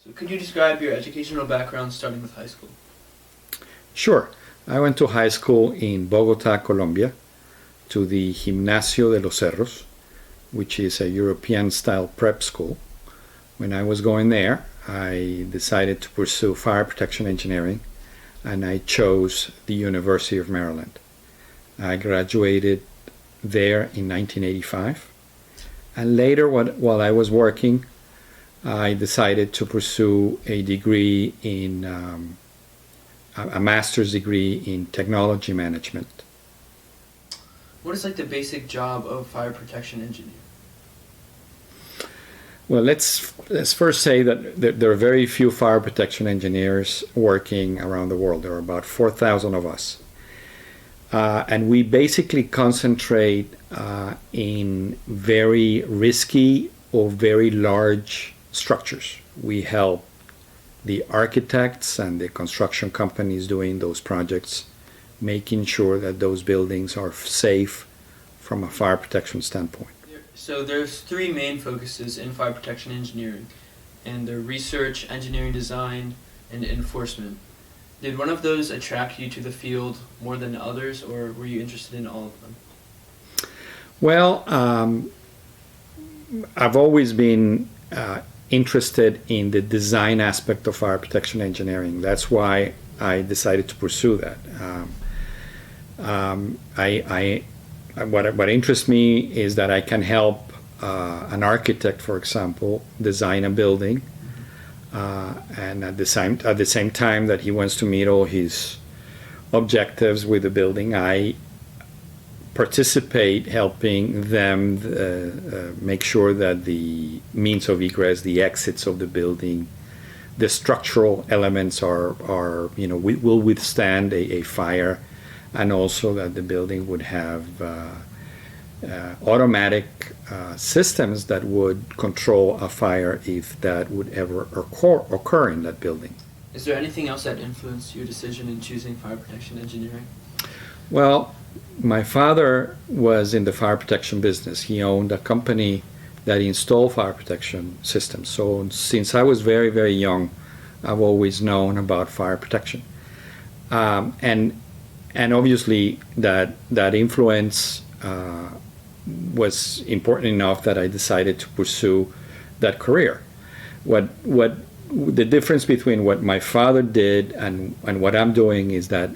So could you describe your educational background starting with high school? Sure. I went to high school in Bogota, Colombia, to the Gimnasio de los Cerros, which is a European-style prep school. When I was going there, I decided to pursue fire protection engineering, and I chose the University of Maryland. I graduated there in 1985, and later, while I was working, I decided to pursue a degree in a master's degree in technology management. What is like the basic job of fire protection engineer? Well, let's first say that there are very few fire protection engineers working around the world. There are about 4,000 of us. And we basically concentrate in very risky or very large structures. We help the architects and the construction companies doing those projects, making sure that those buildings are safe from a fire protection standpoint. So there's three main focuses in fire protection engineering, and they're research, engineering design, and enforcement. Did one of those attract you to the field more than others, or were you interested in all of them? Well, I've always been interested in the design aspect of fire protection engineering. That's why I decided to pursue that. What interests me is that I can help an architect, for example, design a building, and at the same time that he wants to meet all his objectives with the building, I participate helping them make sure that the means of egress, the exits of the building, the structural elements will withstand a fire, and also that the building would have automatic systems that would control a fire if that would ever occur in that building. Is there anything else that influenced your decision in choosing fire protection engineering? Well, my father was in the fire protection business. He owned a company that installed fire protection systems. So since I was very, very young, I've always known about fire protection. And obviously that influence was important enough that I decided to pursue that career. What the difference between what my father did and what I'm doing is that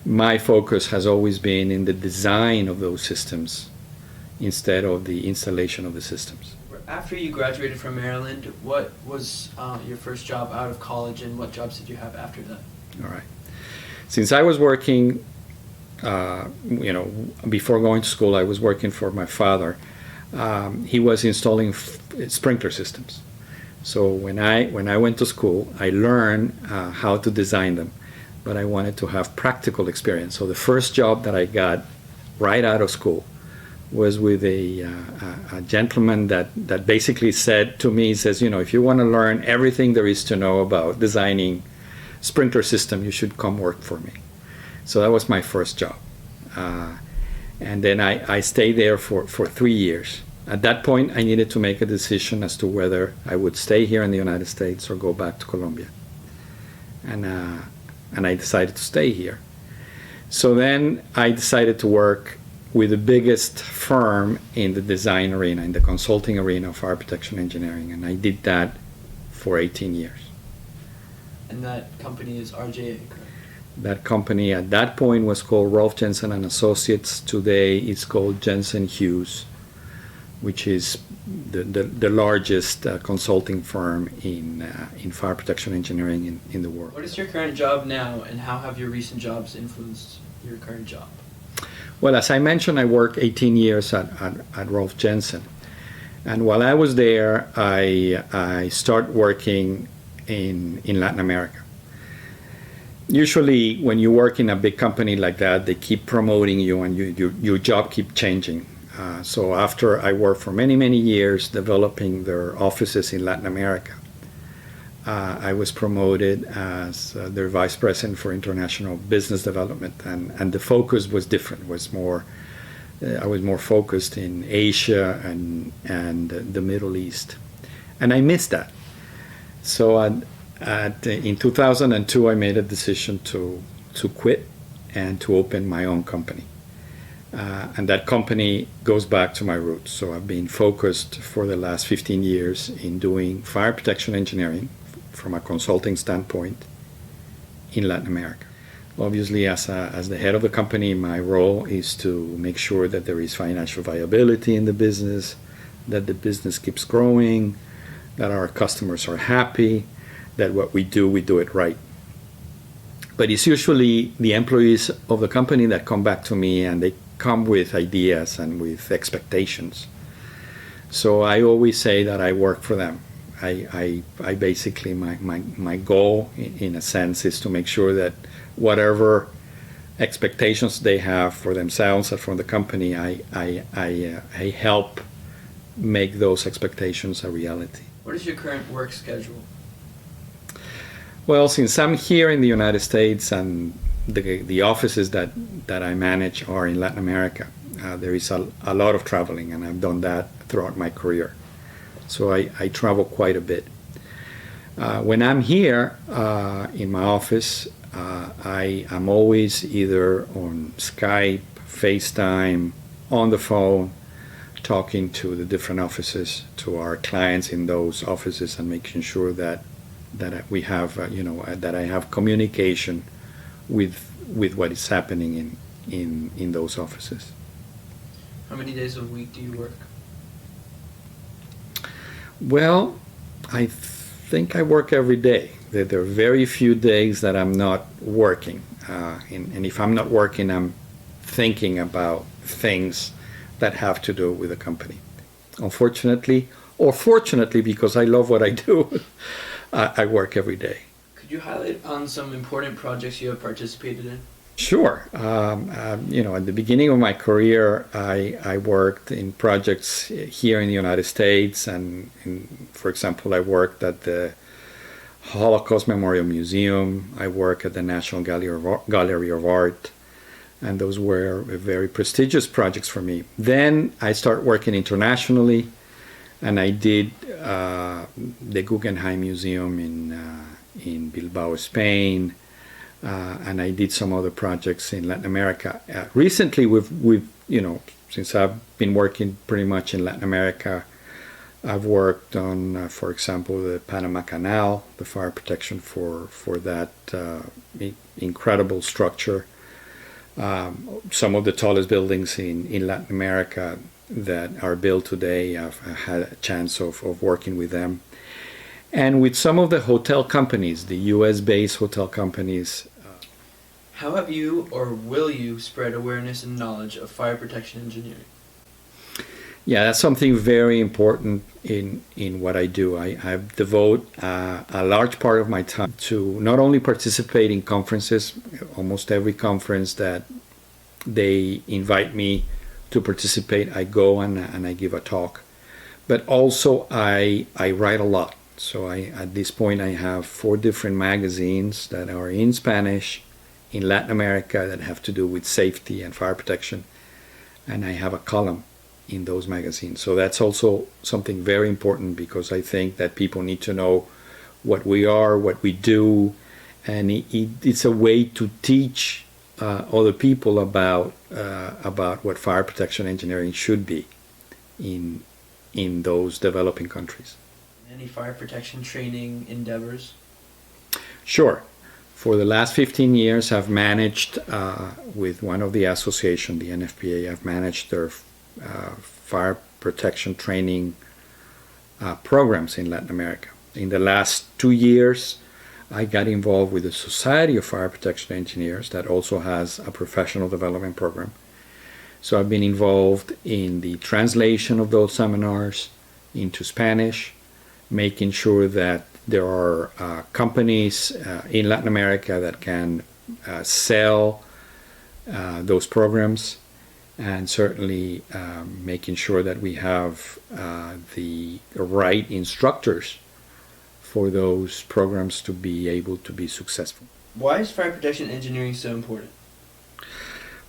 my focus has always been in the design of those systems instead of the installation of the systems. After you graduated from Maryland, what was your first job out of college, and what jobs did you have after that? All right. Since I was working, before going to school, I was working for my father. He was installing sprinkler systems. So when I went to school, I learned how to design them, but I wanted to have practical experience. So the first job that I got right out of school was with a gentleman that basically said to me, he says, if you want to learn everything there is to know about designing sprinkler system, you should come work for me. So that was my first job. And then I stayed there for 3 years. At that point, I needed to make a decision as to whether I would stay here in the United States or go back to Colombia. And I decided to stay here. So then I decided to work with the biggest firm in the design arena, in the consulting arena of fire protection engineering, and I did that for 18 years. And that company is RJA, correct? That company at that point was called Rolf Jensen and Associates. Today it's called Jensen Hughes, which is the largest consulting firm in fire protection engineering in the world. What is your current job now, and how have your recent jobs influenced your current job? Well, as I mentioned, I worked 18 years at Rolf Jensen. And while I was there, I started working in Latin America. Usually, when you work in a big company like that, they keep promoting you and your job keeps changing. So after I worked for many, many years developing their offices in Latin America, I was promoted as their vice president for international business development, and the focus was different. I was more focused in Asia and the Middle East, and I missed that. So in 2002, I made a decision to quit and to open my own company. And that company goes back to my roots. So I've been focused for the last 15 years in doing fire protection engineering from a consulting standpoint in Latin America. Obviously, as the head of the company, my role is to make sure that there is financial viability in the business, that the business keeps growing, that our customers are happy, that what we do it right. But it's usually the employees of the company that come back to me, and they come with ideas and with expectations. So I always say that I work for them. I basically, my goal in a sense is to make sure that whatever expectations they have for themselves and from the company, I help make those expectations a reality. What is your current work schedule? Well, since I'm here in the United States and the offices that I manage are in Latin America, there is a lot of traveling, and I've done that throughout my career. So I travel quite a bit. When I'm here in my office, I am always either on Skype, FaceTime, on the phone, talking to the different offices, to our clients in those offices, and making sure that we have, that I have communication with what is happening in those offices. How many days a week do you work? Well, I think I work every day. There are very few days that I'm not working. And if I'm not working, I'm thinking about things that have to do with the company. Unfortunately, or fortunately, because I love what I do, I work every day. Could you highlight on some important projects you have participated in? Sure. At the beginning of my career, I worked in projects here in the United States, and for example, I worked at the Holocaust Memorial Museum. I worked at the National Gallery of Art, and those were very prestigious projects for me. Then I started working internationally, and I did the Guggenheim Museum in Bilbao, Spain. And I did some other projects in Latin America. Recently, since I've been working pretty much in Latin America, I've worked on, for example, the Panama Canal, the fire protection for that incredible structure. Some of the tallest buildings in Latin America that are built today, I've had a chance of working with them. And with some of the hotel companies, the US-based hotel companies. How have you or will you spread awareness and knowledge of fire protection engineering? Yeah, that's something very important in what I do. I devote a large part of my time to not only participate in conferences, almost every conference that they invite me to participate, I go and I give a talk. But also I write a lot. So at this point, I have 4 different magazines that are in Spanish, in Latin America, that have to do with safety and fire protection. And I have a column in those magazines. So that's also something very important, because I think that people need to know what we are, what we do. And it's a way to teach other people about what fire protection engineering should be in those developing countries. Any fire protection training endeavors? Sure. For the last 15 years, I've managed, with one of the association, the NFPA, I've managed their fire protection training programs in Latin America. In the last 2 years, I got involved with the Society of Fire Protection Engineers that also has a professional development program. So I've been involved in the translation of those seminars into Spanish, making sure that there are companies in Latin America that can sell those programs, and certainly making sure that we have the right instructors for those programs to be able to be successful. Why is fire protection engineering so important?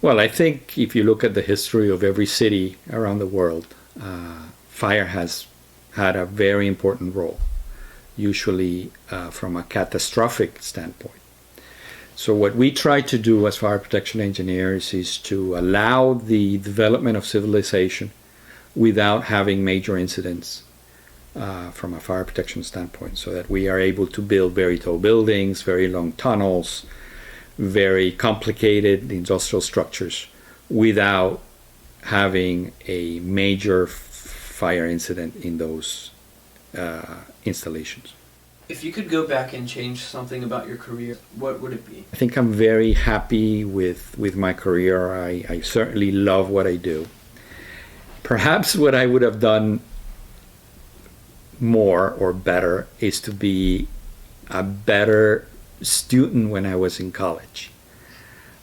Well, I think if you look at the history of every city around the world, fire has had a very important role. usually from a catastrophic standpoint. So what we try to do as fire protection engineers is to allow the development of civilization without having major incidents from a fire protection standpoint, so that we are able to build very tall buildings, very long tunnels, very complicated industrial structures without having a major fire incident in those installations. If you could go back and change something about your career, what would it be? I think I'm very happy with my career. I certainly love what I do. Perhaps what I would have done more or better is to be a better student when I was in college.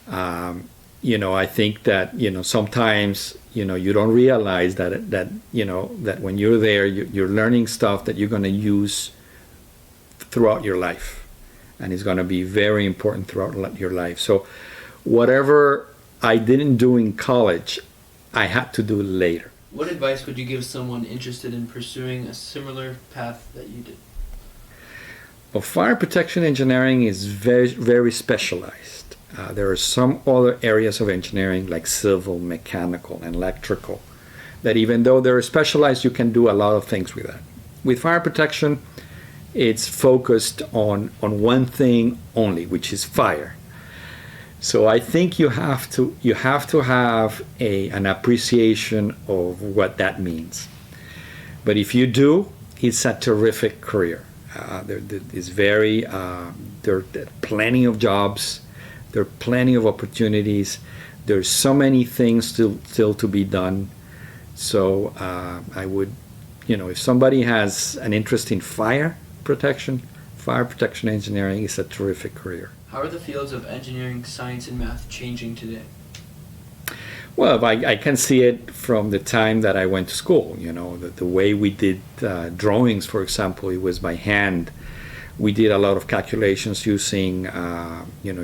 I think that sometimes you don't realize that when you're there, you're learning stuff that you're going to use throughout your life, and it's going to be very important throughout your life. So whatever I didn't do in college, I had to do later. What advice would you give someone interested in pursuing a similar path that you did? Well, fire protection engineering is very, very specialized. There are some other areas of engineering like civil, mechanical, and electrical that even though they're specialized, you can do a lot of things with that. With fire protection, it's focused on one thing only, which is fire. So I think you have to have an appreciation of what that means. But if you do, it's a terrific career. There are plenty of jobs. There are plenty of opportunities. There's so many things still to be done. So I would, if somebody has an interest in fire protection engineering is a terrific career. How are the fields of engineering, science, and math changing today? Well, I can see it from the time that I went to school. The way we did drawings, for example, it was by hand. We did a lot of calculations using,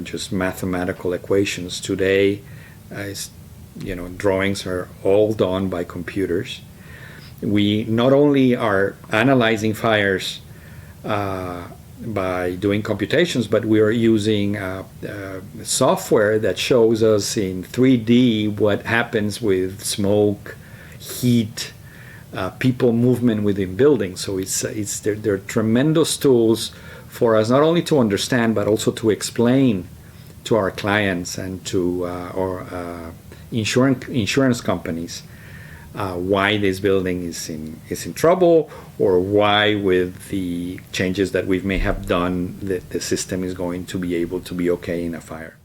just mathematical equations. Today, drawings are all done by computers. We not only are analyzing fires by doing computations, but we are using software that shows us in 3D what happens with smoke, heat, people movement within buildings. So they're tremendous tools for us not only to understand but also to explain to our clients and to our insurance companies why this building is in trouble, or why with the changes that we may have done the system is going to be able to be okay in a fire.